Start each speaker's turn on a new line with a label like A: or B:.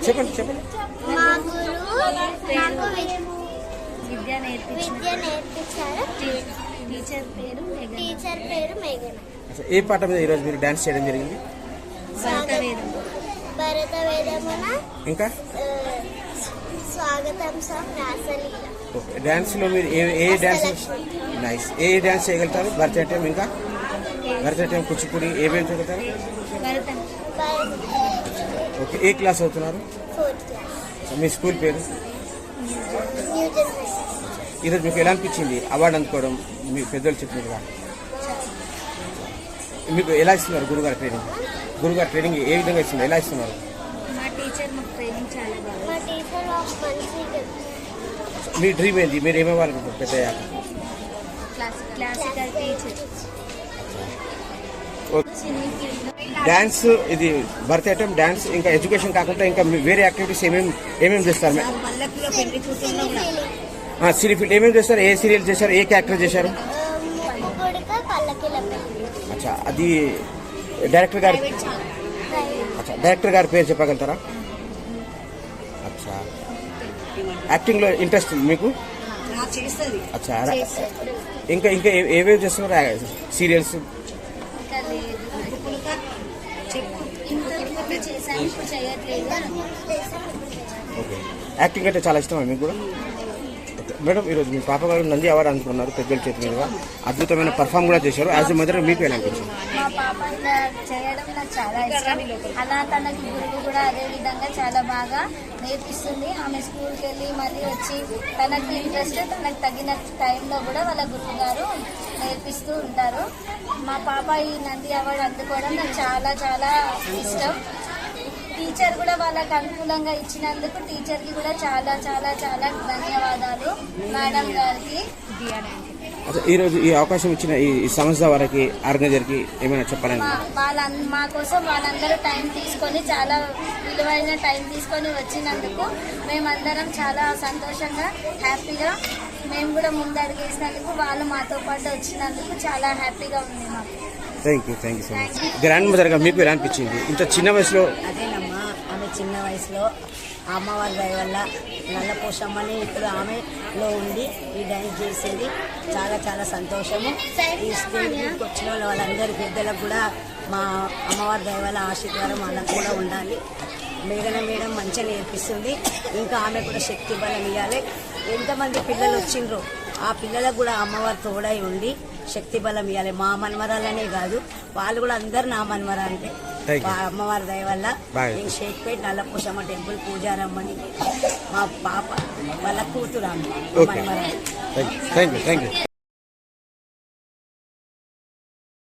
A: చెప్పండి చెప్పండి.
B: మా గురువు నాకు విద్య నేర్పించారు. టీచర్ పేరు మేఘన.
A: ఏ పాట మీద ఈరోజు మీరు డాన్స్ చేయడం జరిగింది?
B: భరత వేదమున
A: ఇంకా
B: స్వాగతం సాంగ్ రాసలీల.
A: ఓకే, డాన్స్లో మీరు ఏ డాన్స్ నైస్ ఏ డాన్స్ చేయగలుగుతారు? భరతనాట్యం, ఇంకా భరతనాట్యం, కూచిపూడి ఏమేమి చేయగలుగుతారు? ఓకే, ఏ క్లాస్ అవుతున్నారు?
B: 4th class.
A: మీ స్కూల్ పేరు?
B: New Generation.
A: ఈరోజు మీకు ఎలా అనిపించింది అవార్డు అందుకోవడం? మీ పెద్దలు చెప్పినట్టుగా మీకు ఎలా ఇస్తున్నారు గురుగారు ట్రైనింగ్? గురుగారు ట్రైనింగ్ ఏ విధంగా ఇస్తున్నారు, ఎలా ఇస్తున్నారు?
C: మా టీచర్ మాకు ట్రైనింగ్ చాలా బాగా.
B: మా టీచర్ మంచిగా.
A: మీ డ్రీమ్ ఏంటి? మీరు ఏమవ్వాలనుకుంటారు పెద్ద అయ్యాక?
C: Classical teacher.
A: డాన్స్, ఇది భరతనాట్యం డాన్స్, ఇంకా ఎడ్యుకేషన్ కాకుండా ఇంకా వేరే యాక్టివిటీస్ ఏమేమి చేస్తారు? సినీ ఫీల్డ్ ఏమేమి చేస్తారు? ఏ సీరియల్ చేశారు? ఏ క్యారెక్టర్ చేశారు? అచ్చా, అది డైరెక్టర్ గారి పేరు చెప్పగలుగుతారా? అచ్చా, యాక్టింగ్లో ఇంట్రెస్ట్ మీకు? అచ్చా, ఇంకా ఇంకా ఏమేమి చేస్తున్నారు సీరియల్స్? ఓకే, యాక్టింగ్ అంటే చాలా ఇష్టమా మీకు కూడా? మేడం, ఈరోజు మీ పాప గారు నంది అవార్డు అందుకున్నారు పెద్దల చేతి మీదుగా. అద్భుతమైన పర్ఫామ్ కూడా చేశారు. యాజ్ ఎ మదర్ మీకు ఎలా అనిపించింది?
C: మా పాప ఇలా చేయడం నాకు చాలా ఇష్టం. అలా తనకి గురువు కూడా అదే విధంగా చాలా బాగా నేర్పిస్తుంది. ఆమె స్కూల్కి వెళ్ళి మళ్ళీ వచ్చి తనకి ఇంట్రెస్ట్ తనకు తగిన టైంలో కూడా వాళ్ళ గురువు గారు నేర్పిస్తూ ఉంటారు. మా పాప ఈ నంది అవార్డు అందుకోవడం నాకు చాలా చాలా ఇష్టం. టీచర్ కూడా వాళ్ళకి అనుకూలంగా ఇచ్చినందుకు టీచర్కి కూడా చాలా చాలా చాలా ధన్యవాదాలు మేడం గారికి.
A: ఈరోజు ఈ అవకాశం ఇచ్చిన ఈ సంస్థ వారికి, ఆర్గనైజర్కి ఏమైనా చెప్పాలని?
C: మా కోసం వాళ్ళందరూ టైం తీసుకొని, చాలా విలువైన టైం తీసుకొని వచ్చినందుకు మేమందరం చాలా సంతోషంగా హ్యాపీగా, మేము కూడా ముందు అడిగేసినందుకు వాళ్ళు మాతో పాటు వచ్చినందుకు చాలా హ్యాపీగా ఉంది మాకు.
A: Thank you so much. Grand మదర్గా మీకు ఎలా అనిపించింది ఇంత చిన్న వయసులో?
D: అదేనమ్మా, ఆమె చిన్న వయసులో అమ్మవారి దయ వల్ల నల్లపోషమ్మని ఇప్పుడు ఆమెలో ఉండి ఈ డ్యాన్స్ చేసేది చాలా చాలా సంతోషము. ఈ స్టేజ్కి వచ్చిన వాళ్ళందరి పెద్దలకు కూడా మా అమ్మవారి దయ వల్ల ఆశీర్వాదం వాళ్ళకు కూడా ఉండాలి. మేడం మంచిగా నేర్పిస్తుంది. ఇంకా ఆమె కూడా శక్తి బలం ఇవ్వాలి. ఎంతమంది పిల్లలు వచ్చిండ్రో ఆ పిల్లలకు కూడా అమ్మవారి తోడై ఉండి శక్తి బలం ఇవ్వాలి. మా మన్మరాలనే కాదు, వాళ్ళు కూడా అందరు నా మన్మరాలే. అమ్మవారి దయ వల్ల నేను షేక్పేట్ నల్లపోషమ్మ టెంపుల్ పూజారమ్మని, మా పాప వాళ్ళ కూతురు అమ్మ మన్మరాలు.